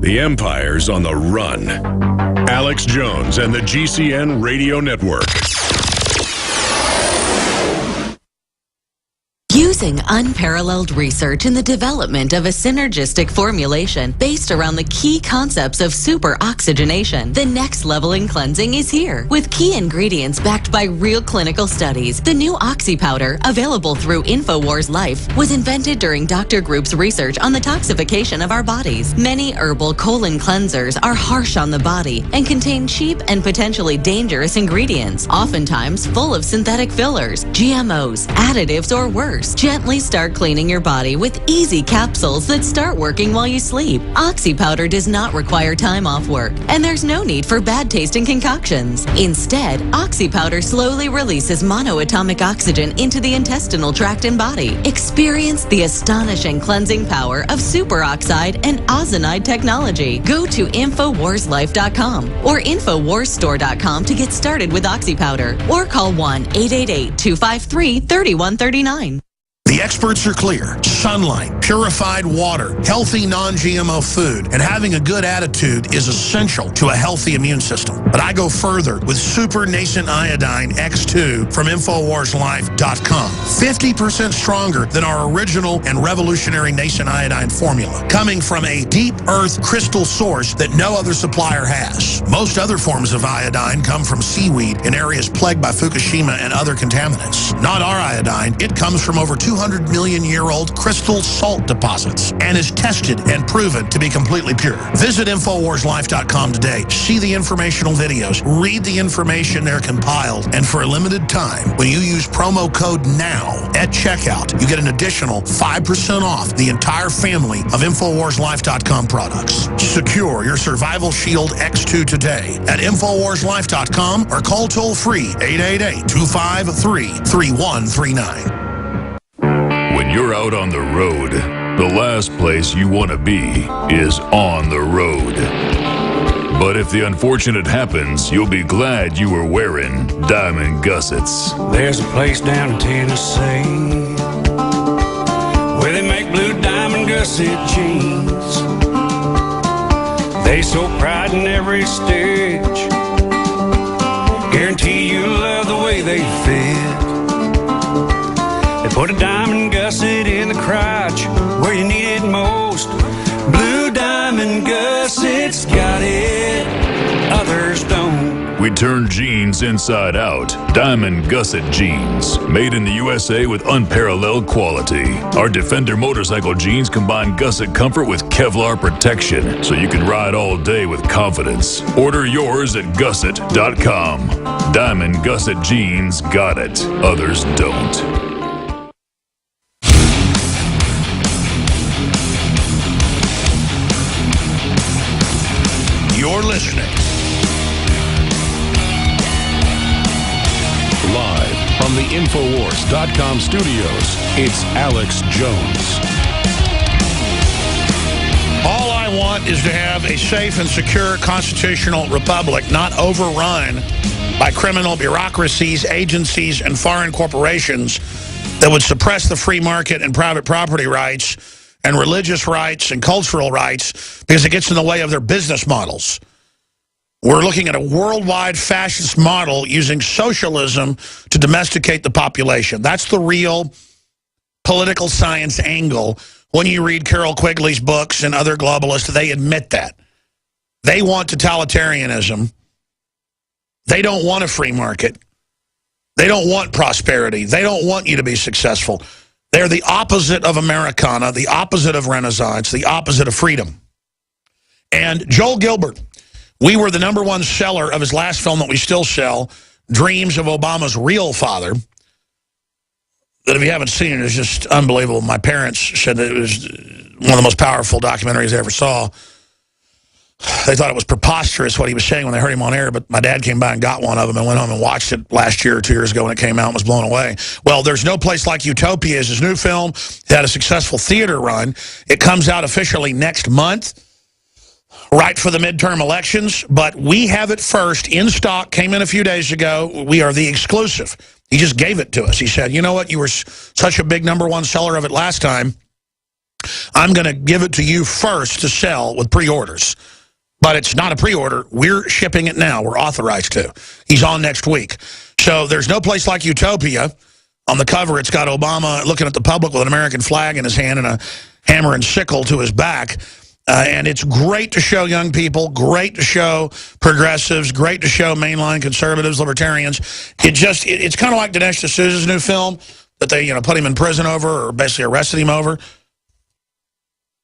The Empire's on the run. Alex Jones and the GCN Radio Network. Using unparalleled research in the development of a synergistic formulation based around the key concepts of super oxygenation, the next level in cleansing is here. With key ingredients backed by real clinical studies, the new Oxy powder, available through InfoWars Life, was invented during Dr. Group's research on the toxification of our bodies. Many herbal colon cleansers are harsh on the body and contain cheap and potentially dangerous ingredients, oftentimes full of synthetic fillers, GMOs, additives, or worse. Gently start cleaning your body with easy capsules that start working while you sleep. Oxy powder does not require time off work, and there's no need for bad tasting concoctions. Instead, Oxy powder slowly releases monoatomic oxygen into the intestinal tract and body. Experience the astonishing cleansing power of superoxide and ozonide technology. Go to InfoWarsLife.com or InfoWarsStore.com to get started with Oxy powder, or call 1-888-253-3139. The experts are clear. Sunlight, purified water, healthy non-GMO food, and having a good attitude is essential to a healthy immune system. But I go further with Super Nascent Iodine X2 from InfoWarsLife.com. 50% stronger than our original and revolutionary Nascent Iodine formula, coming from a deep earth crystal source that no other supplier has. Most other forms of iodine come from seaweed in areas plagued by Fukushima and other contaminants. Not our iodine. It comes from over 200-million-year-old crystal salt deposits and is tested and proven to be completely pure. Visit InfoWarsLife.com today. See the informational videos. Read the information they're compiled. And for a limited time, when you use promo code NOW at checkout, you get an additional 5% off the entire family of InfoWarsLife.com products. Secure your Survival Shield X2 today at InfoWarsLife.com or call toll-free 888-253-3139. When you're out on the road, the last place you want to be is on the road. But if the unfortunate happens, you'll be glad you were wearing diamond gussets. There's a place down in Tennessee where they make blue diamond gusset jeans. They so pride in every stitch, guarantee you'll love the way they fit. They put a diamond gusset in the crotch where you need it most. Blue diamond gussets got it, others don't. We turn jeans inside out. Diamond gusset jeans, made in the USA with unparalleled quality. Our Defender motorcycle jeans combine gusset comfort with Kevlar protection, so you can ride all day with confidence. Order yours at gusset.com. Diamond gusset jeans got it, others don't. You're listening. Live from the Infowars.com studios, it's Alex Jones. All I want is to have a safe and secure constitutional republic, not overrun by criminal bureaucracies, agencies, and foreign corporations that would suppress the free market and private property rights and religious rights and cultural rights because it gets in the way of their business models. We're looking at a worldwide fascist model using socialism to domesticate the population. That's the real political science angle. When you read Carol Quigley's books and other globalists, they admit that. They want totalitarianism. They don't want a free market. They don't want prosperity. They don't want you to be successful. They're the opposite of Americana, the opposite of Renaissance, the opposite of freedom. And Joel Gilbert, we were the #1 seller of his last film that we still sell, Dreams of Obama's Real Father. That if you haven't seen it, is just unbelievable. My parents said that it was one of the most powerful documentaries they ever saw. They thought it was preposterous what he was saying when they heard him on air, but my dad came by and got one of them and went home and watched it last year or 2 years ago when it came out and was blown away. Well, There's No Place Like Utopia is his new film. It had a successful theater run. It comes out officially next month, right for the midterm elections, but we have it first in stock, came in a few days ago. We are the exclusive. He just gave it to us. He said, you know what, you were such a big #1 seller of it last time. I'm going to give it to you first to sell with pre-orders. But it's not a pre-order. We're shipping it now. We're authorized to. He's on next week. So there's no place like Utopia. On the cover, it's got Obama looking at the public with an American flag in his hand and a hammer and sickle to his back. And it's great to show young people, great to show progressives, great to show mainline conservatives, libertarians. It's kind of like Dinesh D'Souza's new film that they put him in prison over, or basically arrested him over.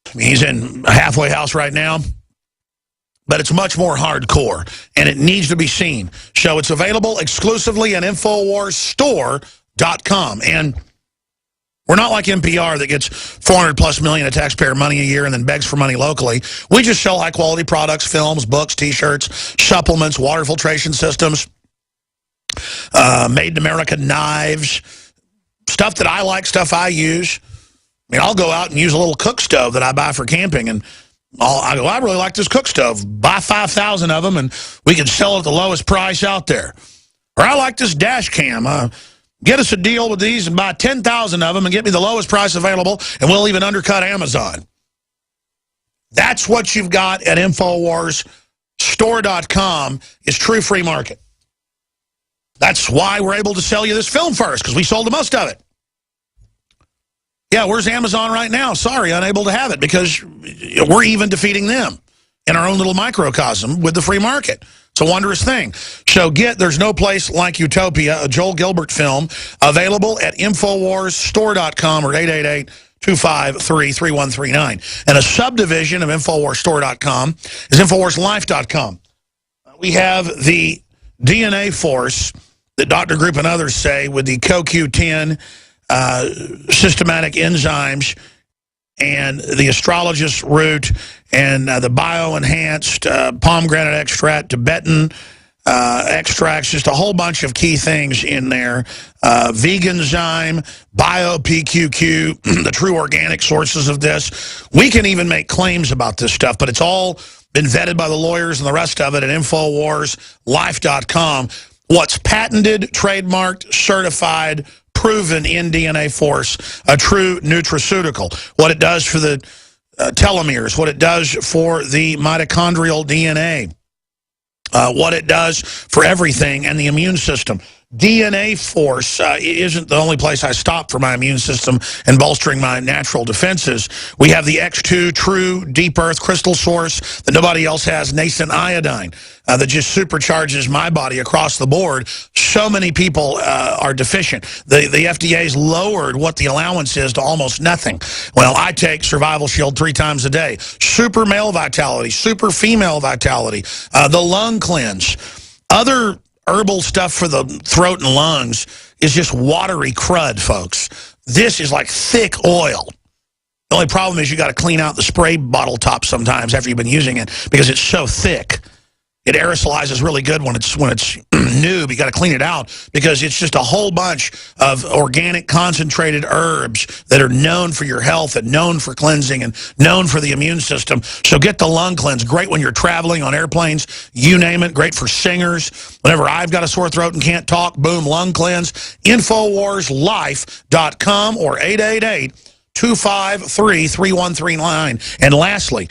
I mean, he's in a halfway house right now. But it's much more hardcore, and it needs to be seen. So it's available exclusively at InfoWarsStore.com. And we're not like NPR that gets $400+ million of taxpayer money a year and then begs for money locally. We just sell high-quality products, films, books, T-shirts, supplements, water filtration systems, made-in-America knives, stuff that I like, stuff I use. I mean, I'll go out and use a little cook stove that I buy for camping, and I go, I really like this cook stove. Buy 5,000 of them, and we can sell it at the lowest price out there. Or I like this dash cam. Get us a deal with these and buy 10,000 of them and get me the lowest price available, and we'll even undercut Amazon. That's what you've got at InfoWarsStore.com is true free market. That's why we're able to sell you this film first, because we sold the most of it. Yeah, where's Amazon right now? Sorry, unable to have it, because we're even defeating them in our own little microcosm with the free market. It's a wondrous thing. So there's no place like Utopia, a Joel Gilbert film, available at InfoWarsStore.com or 888-253-3139. And a subdivision of InfoWarsStore.com is InfoWarsLife.com. We have the DNA Force that Dr. Group and others say with the CoQ10 systematic enzymes and the astrologist root and the bioenhanced pomegranate extract, Tibetan extracts, just a whole bunch of key things in there. Vegan zyme, bio-PQQ, the true organic sources of this. We can even make claims about this stuff, but it's all been vetted by the lawyers and the rest of it at InfoWarsLife.com. What's patented, trademarked, certified, proven in DNA Force, a true nutraceutical. What it does for the telomeres, what it does for the mitochondrial DNA, what it does for everything, and the immune system. DNA Force isn't the only place I stop for my immune system and bolstering my natural defenses. We have the X2 True Deep Earth Crystal Source that nobody else has, nascent iodine, that just supercharges my body across the board. So many people are deficient. The FDA's lowered what the allowance is to almost nothing. Well, I take Survival Shield 3 times a day. Super male vitality, super female vitality, the lung cleanse. Other herbal stuff for the throat and lungs is just watery crud, folks. This is like thick oil. The only problem is you got to clean out the spray bottle top sometimes after you've been using it because it's so thick. It aerosolizes really good when it's new. You got to clean it out because it's just a whole bunch of organic concentrated herbs that are known for your health and known for cleansing and known for the immune system. So get the lung cleanse. Great when you're traveling on airplanes, you name it. Great for singers. Whenever I've got a sore throat and can't talk, boom, lung cleanse. InfoWarsLife.com or 888-253-3139. And lastly,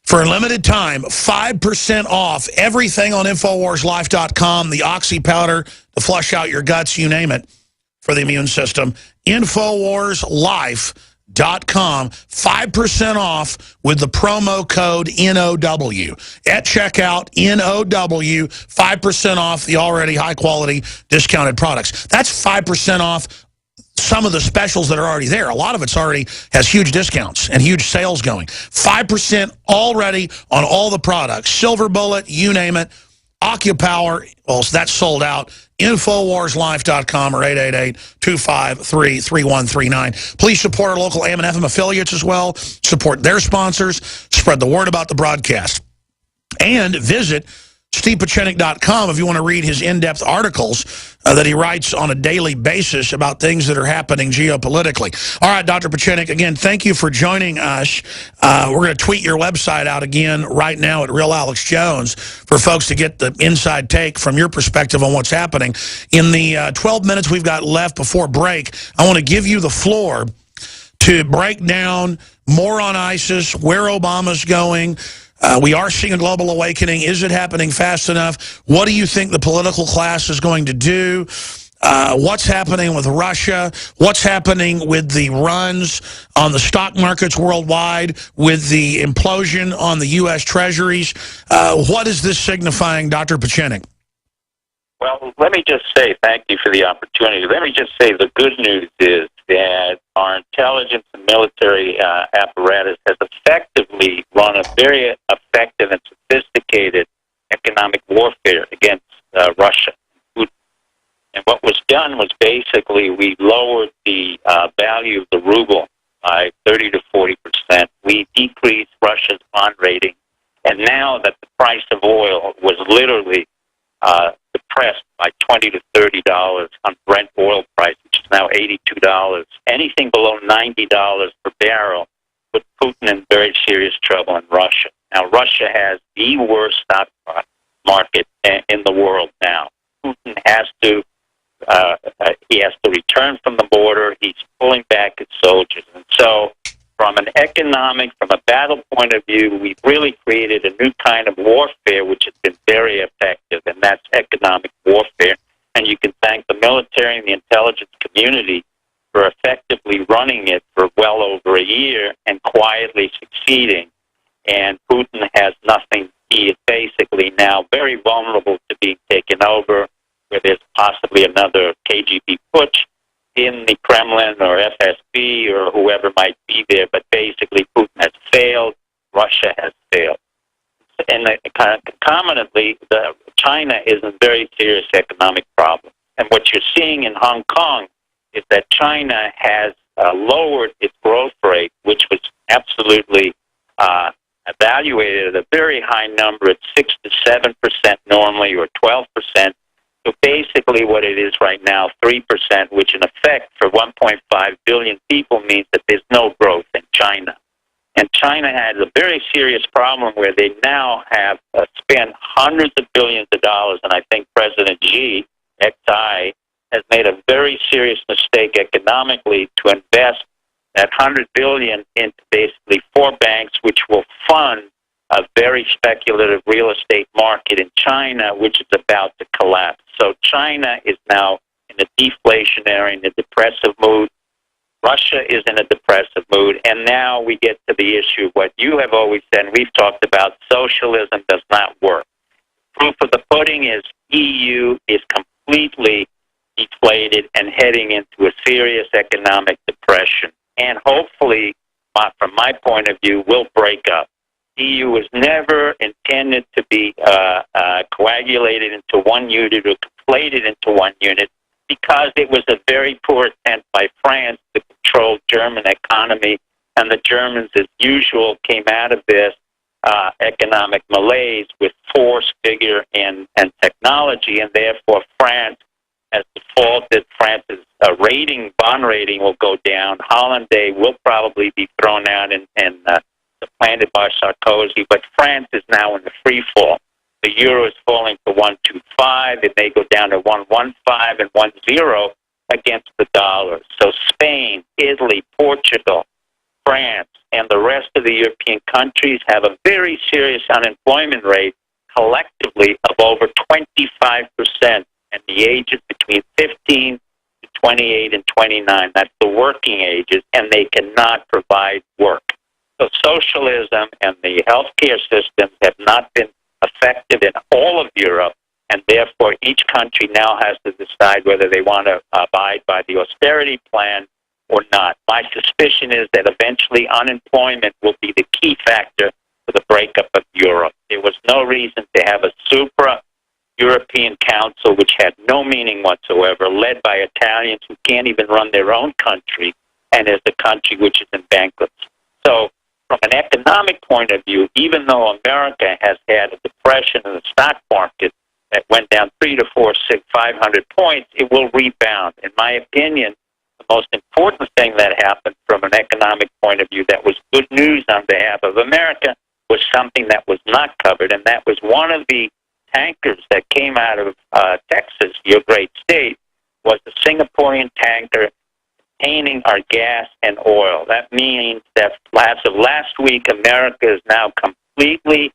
for a limited time, 5% off everything on InfoWarsLife.com, the Oxy powder to flush out your guts, you name it, for the immune system. InfoWarsLife.com, 5% off with the promo code NOW. At checkout, NOW, 5% off the already high-quality discounted products. That's 5% off some of the specials that are already there. A lot of it's already has huge discounts and huge sales going. 5% already on all the products. Silver Bullet, you name it. OcuPower, well, that's sold out. InfoWarsLife.com or 888-253-3139. Please support our local AM and FM affiliates as well. Support their sponsors. Spread the word about the broadcast. And visit StevePieczenik.com if you want to read his in-depth articles that he writes on a daily basis about things that are happening geopolitically. All right, Dr. Pieczenik, again, thank you for joining us. We're going to tweet your website out again right now at Real Alex Jones for folks to get the inside take from your perspective on what's happening. In the 12 minutes we've got left before break, I want to give you the floor to break down more on ISIS, where Obama's going. We are seeing a global awakening. Is it happening fast enough? What do you think the political class is going to do? What's happening with Russia? What's happening with the runs on the stock markets worldwide, with the implosion on the U.S. Treasuries? What is this signifying, Dr. Pieczenik? Well, let me just say thank you for the opportunity. Let me just say the good news is that our intelligence and military apparatus has effectively run a very effective and sophisticated economic warfare against Russia. And what was done was basically we lowered the value of the ruble by 30 to 40%. We decreased Russia's bond rating. And now that the price of oil was literally depressed by $20 to $30 on Brent oil price, which is now $82. Anything below $90 per barrel put Putin in very serious trouble in Russia. Now, Russia has the worst stock market in the world now. Putin has to return from the border. He's pulling back his soldiers. And so from an economic, from a battle point of view, we've really created a new kind of warfare which has been very effective, and that's economic warfare. And you can thank the military and the intelligence community for effectively running it for well over a year and quietly succeeding. And Putin has nothing. He is basically now very vulnerable to being taken over, where there's possibly another KGB putsch in the Kremlin or FSB or whoever might be there. But basically, Putin has failed. Russia has failed. And concomitantly, China is in very serious economic problem. And what you're seeing in Hong Kong is that China has lowered its growth rate, which was absolutely evaluated at a very high number at 6 to 7% normally, or 12%. So basically what it is right now, 3%, which in effect for 1.5 billion people means that there's no growth in China. And China has a very serious problem where they now have spent hundreds of billions of dollars, and I think President Xi, XI, has made a very serious mistake economically to invest that $100 billion into basically 4 banks, which will fund a very speculative real estate market in China, which is about to collapse. So China is now in a deflationary and a depressive mood. Russia is in a depressive mood. And now we get to the issue of what you have always said, and we've talked about, socialism does not work. Proof of the pudding is EU is completely deflated and heading into a serious economic depression. And hopefully, from my point of view, will break up. EU was never intended to be coagulated into one unit or conflated into one unit, because it was a very poor attempt by France to control German economy, and the Germans, as usual, came out of this economic malaise with force, vigor, and technology, and therefore France has defaulted. France's bond rating will go down. Hollandaise will probably be thrown out and supplanted by Sarkozy, but France is now in the free fall. The euro is falling to 1.25. It may go down to 1.15 and 1.0 against the dollar. So Spain, Italy, Portugal, France, and the rest of the European countries have a very serious unemployment rate collectively of over 25%, and the ages between 15 to 28 and 29. That's the working ages, and they cannot provide work. So socialism and the healthcare systems have not been effective in all of Europe, and therefore each country now has to decide whether they want to abide by the austerity plan or not. My suspicion is that eventually unemployment will be the key factor for the breakup of Europe. There was no reason to have a European Council, which had no meaning whatsoever, led by Italians who can't even run their own country, and is the country which is in bankruptcy. So from an economic point of view, even though America has had a depression in the stock market that went down 500 points, it will rebound. In my opinion, the most important thing that happened from an economic point of view that was good news on behalf of America was something that was not covered, and that was one of the tankers that came out of Texas, your great state, was the Singaporean tanker maintaining our gas and oil. That means that as of last week, America is now completely